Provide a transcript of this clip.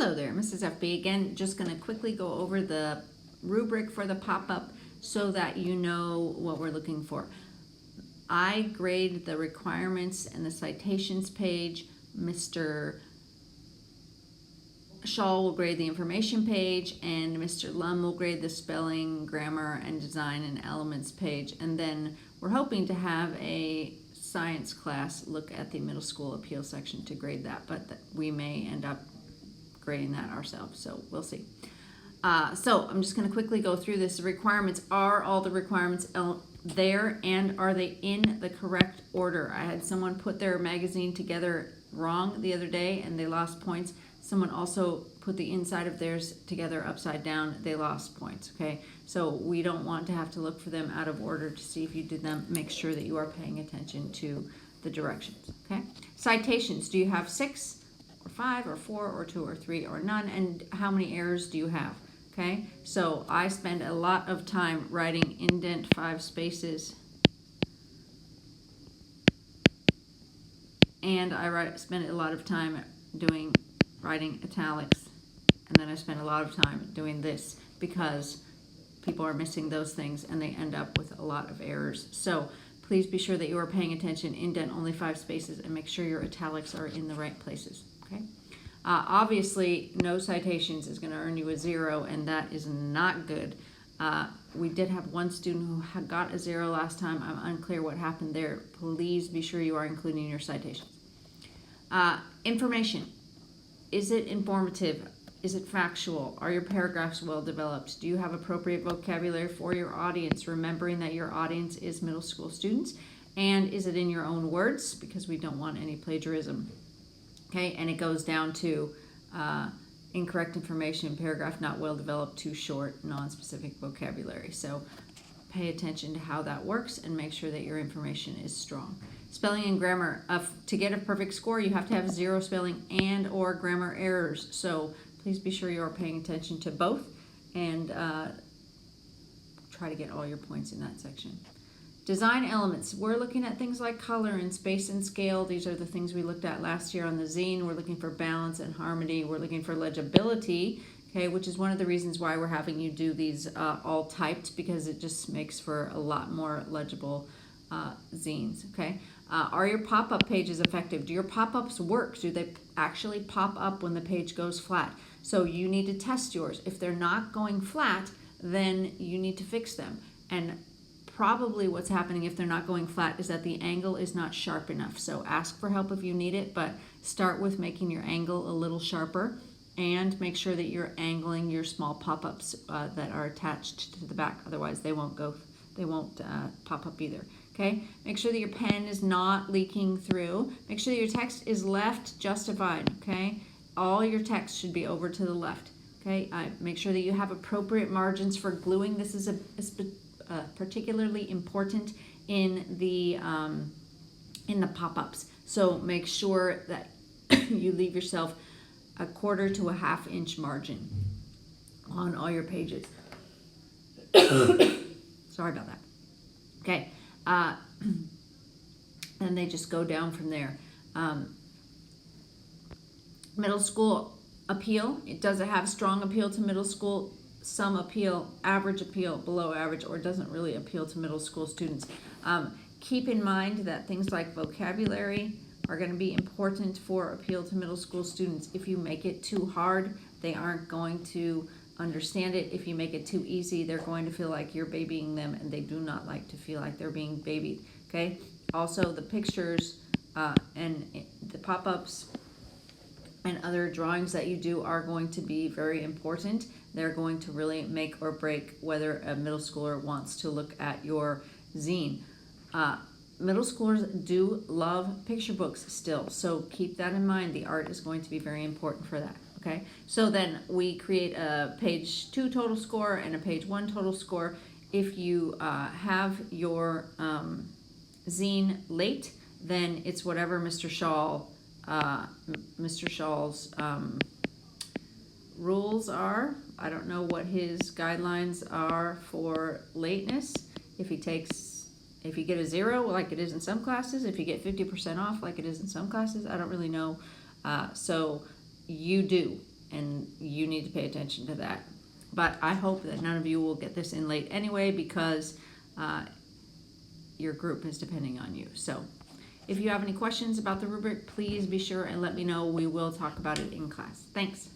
Hello there, Mrs. FB. Again, just going to quickly go over the rubric for the pop-up so that you know what we're looking for. I grade the requirements and the citations page. Mr. Shaw will grade the information page, and Mr. Lum will grade the spelling, grammar, and design and elements page. And then we're hoping to have a science class look at the middle school appeal section to grade that, but we may end up grading that ourselves, so we'll see. So I'm just going to quickly go through this. The requirements, are all the requirements there, and are they in the correct order? I had someone put their magazine together wrong the other day and they lost points. Someone also put the inside of theirs together upside down. They lost points, okay? So we don't want to have to look for them out of order to see if you did them. Make sure that you are paying attention to the directions, okay? Citations, do you have 6 or 5 or 4 or 2 or 3 or none? And how many errors do you have, okay? So I spend a lot of time writing indent 5 spaces, and I spend a lot of time writing italics, and then I spend a lot of time doing this because people are missing those things and they end up with a lot of errors. So please be sure that you are paying attention, indent only 5 spaces, and make sure your italics are in the right places, okay? Obviously, no citations is going to earn you a 0, and that is not good. We did have one student who got a 0 last time. I'm unclear what happened there. Please be sure you are including your citations. Information. Is it informative? Is it factual? Are your paragraphs well developed? Do you have appropriate vocabulary for your audience, remembering that your audience is middle school students? And is it in your own words? Because we don't want any plagiarism. Okay, and it goes down to incorrect information, paragraph not well developed, too short, non-specific vocabulary. So pay attention to how that works and make sure that your information is strong. Spelling and grammar. To get a perfect score, you have to have 0 spelling and or grammar errors. So please be sure you are paying attention to both and try to get all your points in that section. Design elements. We're looking at things like color and space and scale. These are the things we looked at last year on the zine. We're looking for balance and harmony. We're looking for legibility, okay, which is one of the reasons why we're having you do these all typed, because it just makes for a lot more legible zines, okay? Are your pop-up pages effective? Do your pop-ups work? Do they actually pop up when the page goes flat? So you need to test yours. If they're not going flat, then you need to fix them. And probably what's happening if they're not going flat is that the angle is not sharp enough. So ask for help if you need it, but start with making your angle a little sharper, and make sure that you're angling your small pop-ups that are attached to the back. Otherwise they won't pop up either. Okay, make sure that your pen is not leaking through. Make sure that your text is left justified, okay? All your text should be over to the left, okay? Make sure that you have appropriate margins for gluing. This is particularly important in the pop-ups. So make sure that you leave yourself a 1/4 to a 1/2 inch margin on all your pages. Sorry about that. Okay. And they just go down from there. Middle school appeal. Does it have strong appeal to middle school? Some appeal, average appeal, below average, or doesn't really appeal to middle school students. Keep in mind that things like vocabulary are going to be important for appeal to middle school students. If you make it too hard, they aren't going to understand it. If you make it too easy, they're going to feel like you're babying them, and they do not like to feel like they're being babied, okay? Also, the pictures and the pop-ups and other drawings that you do are going to be very important. They're going to really make or break whether a middle schooler wants to look at your zine. Middle schoolers do love picture books still, so keep that in mind. The art is going to be very important for that, okay? So then we create a page 2 total score and a page 1 total score. If you have your zine late, then it's whatever Mr. Shaw's rules are. I don't know what his guidelines are for lateness. If you get a 0, like it is in some classes, if you get 50% off, like it is in some classes, I don't really know. So you do, and you need to pay attention to that. But I hope that none of you will get this in late anyway, because your group is depending on you. So if you have any questions about the rubric, please be sure and let me know. We will talk about it in class. Thanks.